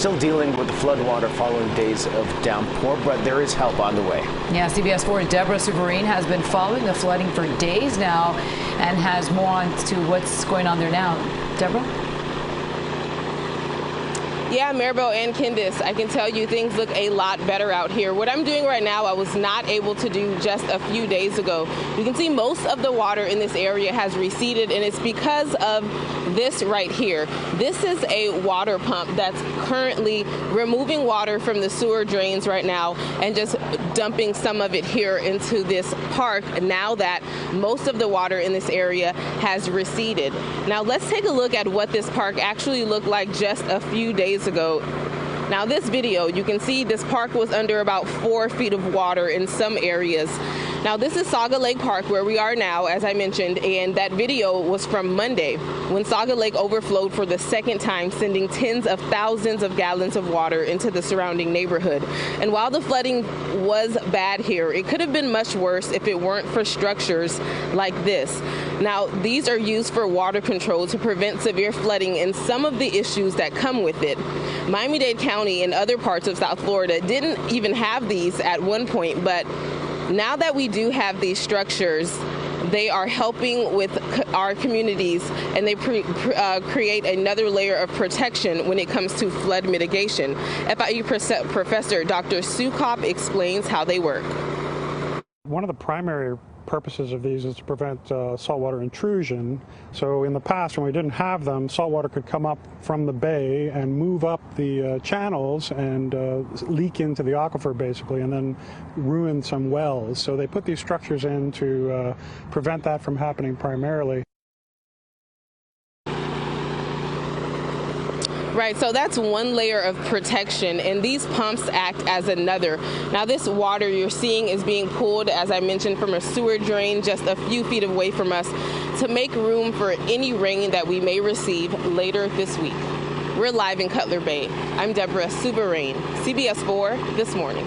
still dealing with the floodwater following days of downpour, but there is help on the way. Yeah, CBS 4's Deborah Souverine has been following the flooding for days now and has more on to what's going on there now. Deborah? Yeah, Maribel and Candace, I can tell you things look a lot better out here. What I'm doing right now, I was not able to do just a few days ago. You can see most of the water in this area has receded, and it's because of this right here. This is a water pump that's currently removing water from the sewer drains right now and just dumping some of it here into this park now that most of the water in this area has receded. Now let's take a look at what this park actually looked like just a few days ago. Now this video, you can see this park was under about 4 feet of water in some areas. Now this is Saga Lake Park where we are now, as I mentioned, and that video was from Monday when Saga Lake overflowed for the second time, sending tens of thousands of gallons of water into the surrounding neighborhood. And while the flooding was bad here, it could have been much worse if it weren't for structures like this. Now these are used for water control to prevent severe flooding and some of the issues that come with it. Miami-Dade County and other parts of South Florida didn't even have these at one point, but now that we do have these structures, they are helping with our communities, and they create another layer of protection when it comes to flood mitigation. FIU professor Dr. Sue Kopp explains how they work. One of the primary purposes of these is to prevent saltwater intrusion. So in the past, when we didn't have them, saltwater could come up from the bay and move up the channels and leak into the aquifer basically, and then ruin some wells. So they put these structures in to prevent that from happening primarily. Right, so that's one layer of protection, and these pumps act as another. Now this water you're seeing is being pulled, as I mentioned, from a sewer drain just a few feet away from us to make room for any rain that we may receive later this week. We're live in Cutler Bay. I'm Deborah Souverine, CBS 4 This Morning.